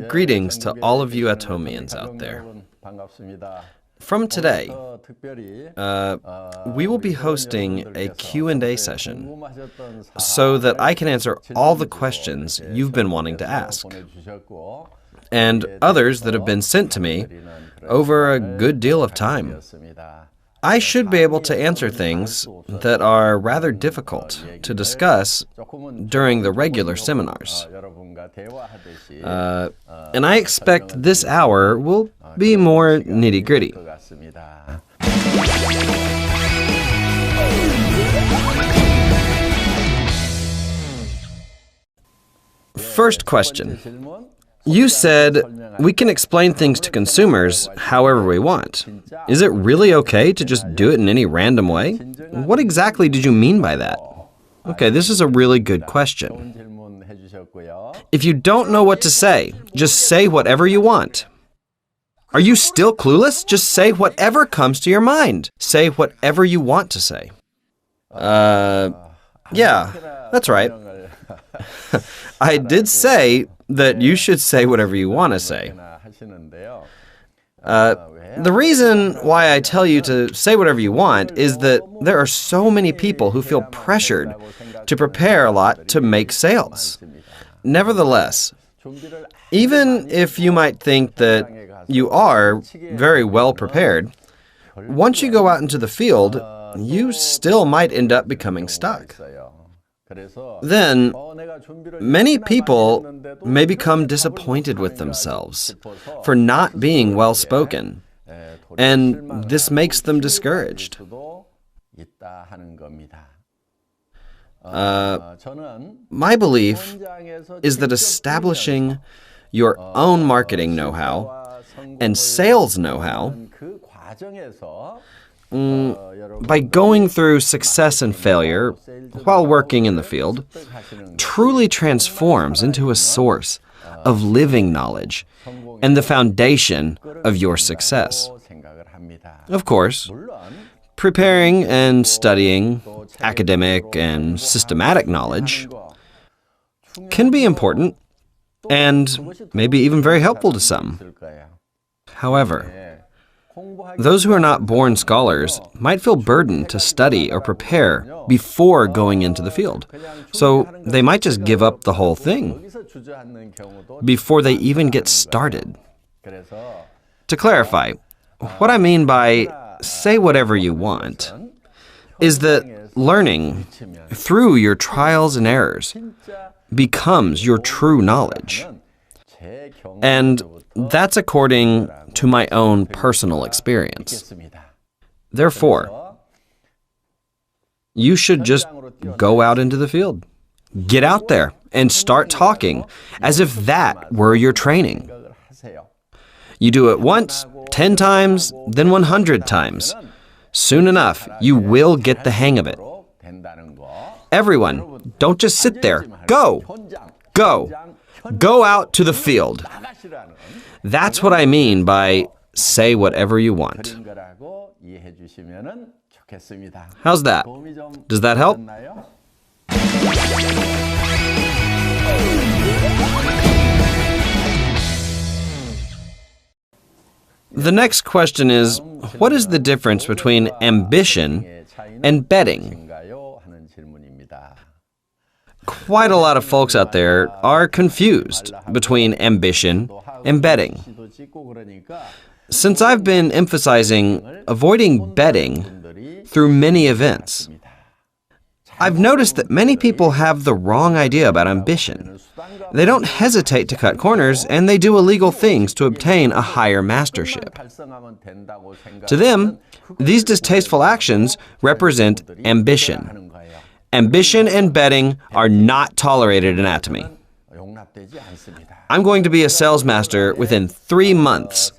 Greetings to all of you Atomians out there. From today, we will be hosting a Q&A session so that I can answer all the questions you've been wanting to ask, and others that have been sent to me over a good deal of time. I should be able to answer things that are rather difficult to discuss during the regular seminars. And I expect this hour will be more nitty-gritty. First question. You said we can explain things to consumers however we want. Is it really okay to just do it in any random way? What exactly did you mean by that? Okay, this is a really good question. If you don't know what to say, just say whatever you want. Are you still clueless? Just say whatever comes to your mind. Say whatever you want to say. Yeah, that's right. I did say that you should say whatever you want to say. The reason why I tell you to say whatever you want is that there are so many people who feel pressured to prepare a lot to make sales. Nevertheless, even if you might think that you are very well prepared, once you go out into the field, you still might end up becoming stuck. Then, many people may become disappointed with themselves for not being well-spoken, and this makes them discouraged. My belief is that establishing your own marketing know-how and sales know-how by going through success and failure while working in the field truly transforms into a source of living knowledge and the foundation of your success. Of course, preparing and studying academic and systematic knowledge can be important and maybe even very helpful to some. However, those who are not born scholars might feel burdened to study or prepare before going into the field, so they might just give up the whole thing before they even get started. To clarify, what I mean by say whatever you want is that learning through your trials and errors becomes your true knowledge. And that's according to my own personal experience. Therefore, you should just go out into the field. Get out there and start talking as if that were your training. You do it once, 10 times, then 100 times. Soon enough, you will get the hang of it. Everyone, don't just sit there. Go! Go! Go out to the field. That's what I mean by say whatever you want. How's that? Does that help? The next question is, what is the difference between ambition and betting? Quite a lot of folks out there are confused between ambition and betting. Since I've been emphasizing avoiding betting through many events, I've noticed that many people have the wrong idea about ambition. They don't hesitate to cut corners, and they do illegal things to obtain a higher mastership. To them, these distasteful actions represent ambition. Ambition and betting are not tolerated in Atomy. I'm going to be a sales master within 3 months.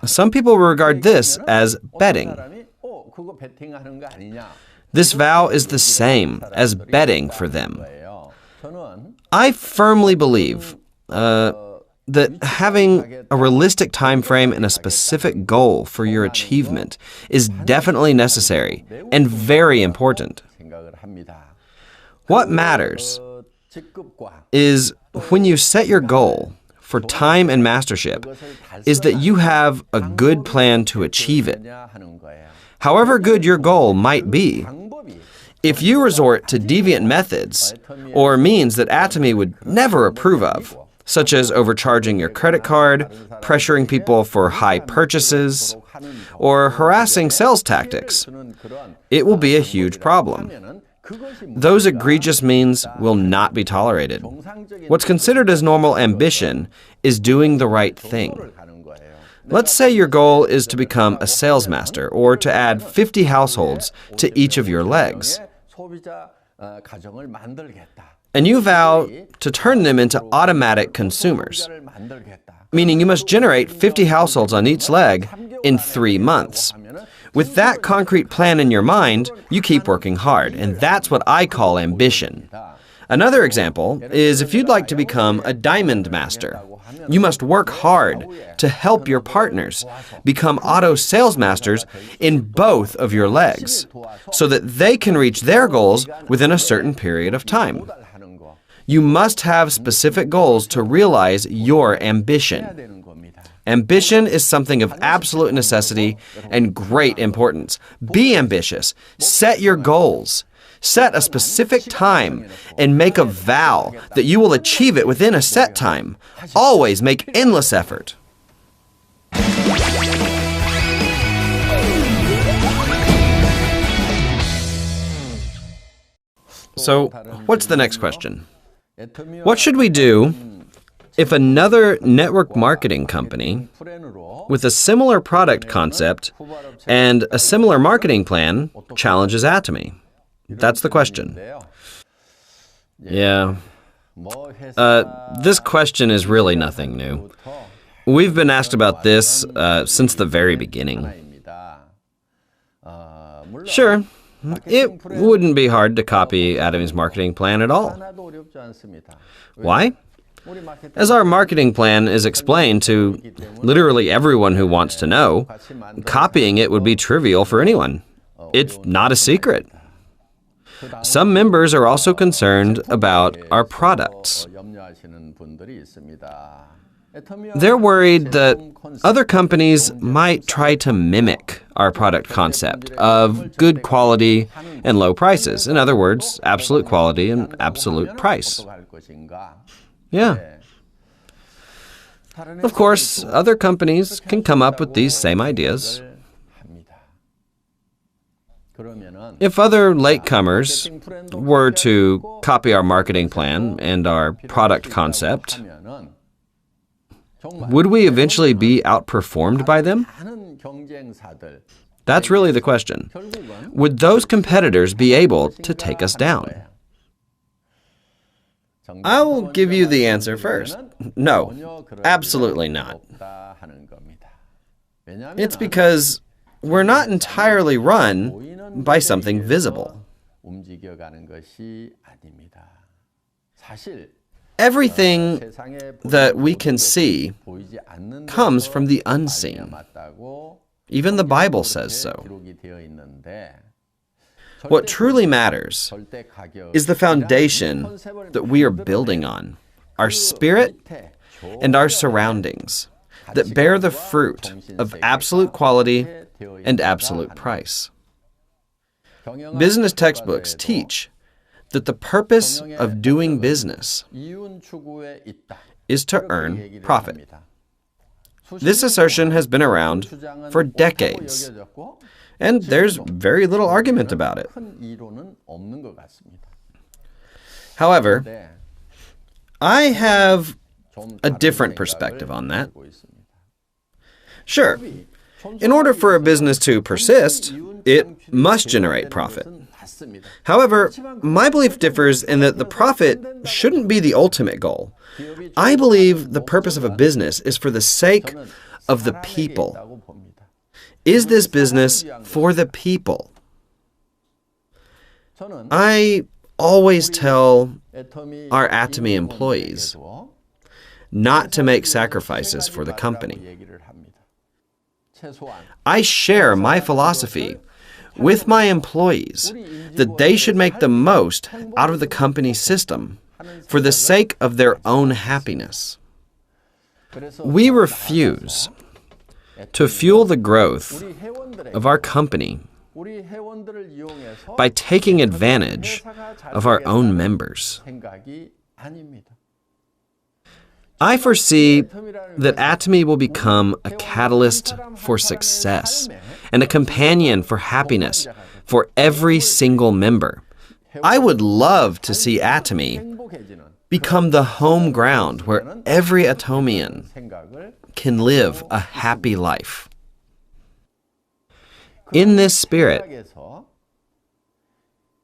Some people regard this as betting. This vow is the same as betting for them. I firmly believe that having a realistic time frame and a specific goal for your achievement is definitely necessary and very important. What matters is when you set your goal for time and mastership is that you have a good plan to achieve it. However good your goal might be, if you resort to deviant methods or means that Atomy would never approve of, such as overcharging your credit card, pressuring people for high purchases, or harassing sales tactics, it will be a huge problem. Those egregious means will not be tolerated. What's considered as normal ambition is doing the right thing. Let's say your goal is to become a sales master or to add 50 households to each of your legs. And you vow to turn them into automatic consumers, meaning you must generate 50 households on each leg in 3 months. With that concrete plan in your mind, you keep working hard, and that's what I call ambition. Another example is if you'd like to become a diamond master. You must work hard to help your partners become auto sales masters in both of your legs so that they can reach their goals within a certain period of time. You must have specific goals to realize your ambition. Ambition is something of absolute necessity and great importance. Be ambitious. Set your goals. Set a specific time and make a vow that you will achieve it within a set time. Always make endless effort. So, what's the next question? What should we do if another network marketing company with a similar product concept and a similar marketing plan challenges Atomy? That's the question. Yeah. This question is really nothing new. We've been asked about this since the very beginning. Sure, it wouldn't be hard to copy Atomy's marketing plan at all. Why? As our marketing plan is explained to literally everyone who wants to know, copying it would be trivial for anyone. It's not a secret. Some members are also concerned about our products. They're worried that other companies might try to mimic our product concept of good quality and low prices. In other words, absolute quality and absolute price. Yeah. Of course, other companies can come up with these same ideas. If other latecomers were to copy our marketing plan and our product concept, would we eventually be outperformed by them? That's really the question. Would those competitors be able to take us down? I will give you the answer first. No, absolutely not. It's because we're not entirely run by something visible. Everything that we can see comes from the unseen. Even the Bible says so. What truly matters is the foundation that we are building on, our spirit and our surroundings that bear the fruit of absolute quality and absolute price. Business textbooks teach that the purpose of doing business is to earn profit. This assertion has been around for decades, and there's very little argument about it. However, I have a different perspective on that. Sure, in order for a business to persist, it must generate profit. However, my belief differs in that the profit shouldn't be the ultimate goal. I believe the purpose of a business is for the sake of the people. Is this business for the people? I always tell our Atomy employees not to make sacrifices for the company. I share my philosophy with my employees that they should make the most out of the company system for the sake of their own happiness. We refuse to fuel the growth of our company by taking advantage of our own members. I foresee that Atomy will become a catalyst for success and a companion for happiness for every single member. I would love to see Atomy become the home ground where every Atomian can live a happy life. In this spirit,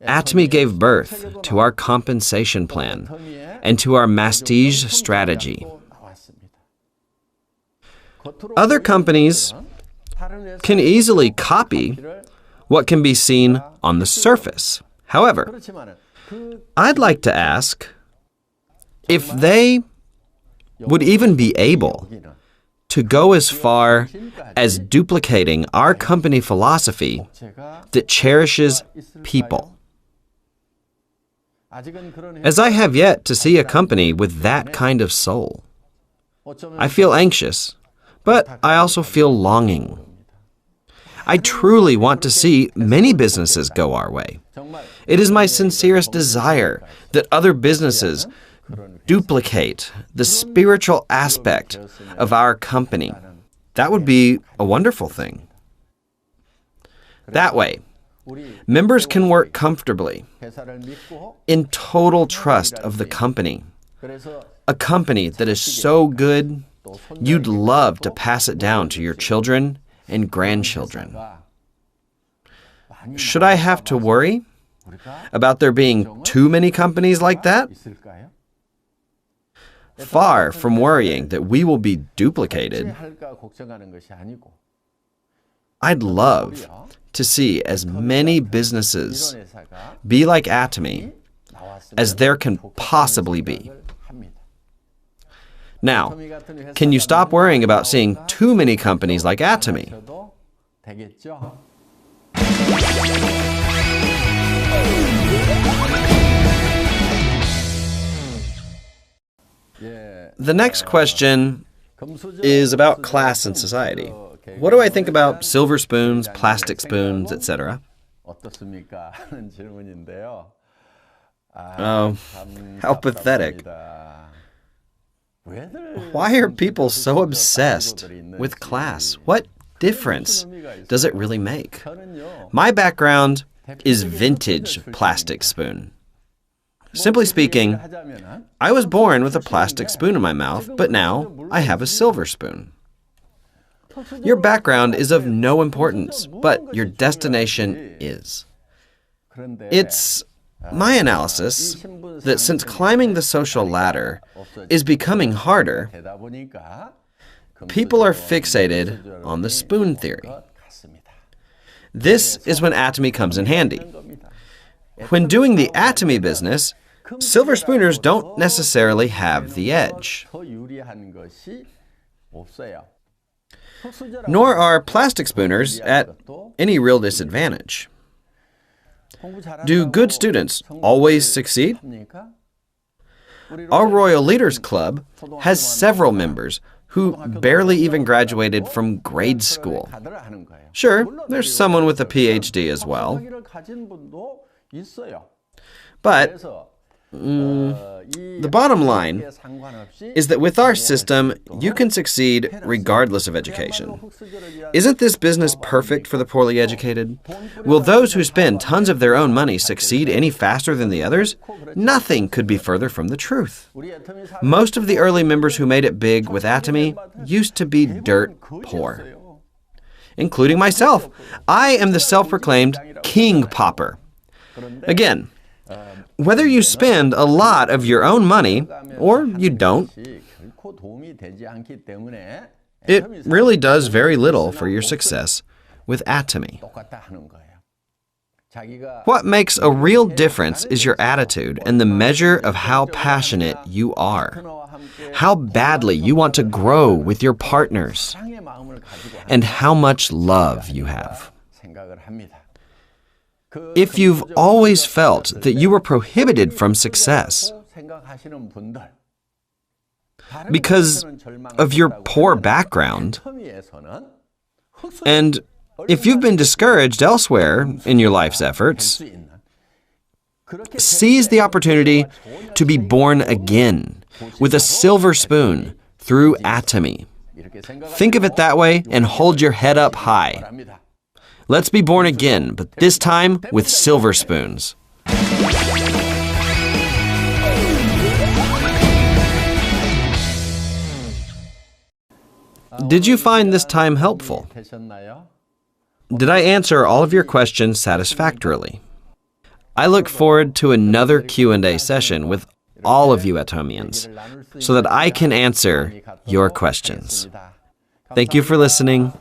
Atomy gave birth to our compensation plan and to our mastige strategy. Other companies can easily copy what can be seen on the surface. However, I'd like to ask if they would even be able to go as far as duplicating our company philosophy that cherishes people. As I have yet to see a company with that kind of soul. I feel anxious, but I also feel longing. I truly want to see many businesses go our way. It is my sincerest desire that other businesses duplicate the spiritual aspect of our company. That would be a wonderful thing. That way, members can work comfortably, in total trust of the company. A company that is so good, you'd love to pass it down to your children and grandchildren. Should I have to worry about there being too many companies like that? Far from worrying that we will be duplicated, I'd love to see as many businesses be like Atomy as there can possibly be. Now, can you stop worrying about seeing too many companies like Atomy? The next question is about class in society. What do I think about silver spoons, plastic spoons, etc.? Oh, how pathetic. Why are people so obsessed with class? What difference does it really make? My background is vintage plastic spoon. Simply speaking, I was born with a plastic spoon in my mouth, but now I have a silver spoon. Your background is of no importance, but your destination is. It's my analysis that since climbing the social ladder is becoming harder, people are fixated on the spoon theory. This is when Atomy comes in handy. When doing the Atomy business, silver spooners don't necessarily have the edge. Nor are plastic spooners at any real disadvantage. Do good students always succeed? Our Royal Leaders Club has several members who barely even graduated from grade school. Sure, there's someone with a PhD as well. But the bottom line is that with our system, you can succeed regardless of education. Isn't this business perfect for the poorly educated? Will those who spend tons of their own money succeed any faster than the others? Nothing could be further from the truth. Most of the early members who made it big with Atomy used to be dirt poor, including myself. I am the self-proclaimed king popper. Again, whether you spend a lot of your own money or you don't, it really does very little for your success with Atomy. What makes a real difference is your attitude and the measure of how passionate you are, how badly you want to grow with your partners, and how much love you have. If you've always felt that you were prohibited from success, because of your poor background. And if you've been discouraged elsewhere in your life's efforts, seize the opportunity to be born again with a silver spoon through Atomy. Think of it that way and hold your head up high. Let's be born again, but this time with silver spoons. Did you find this time helpful? Did I answer all of your questions satisfactorily? I look forward to another Q&A session with all of you Atomians so that I can answer your questions. Thank you for listening.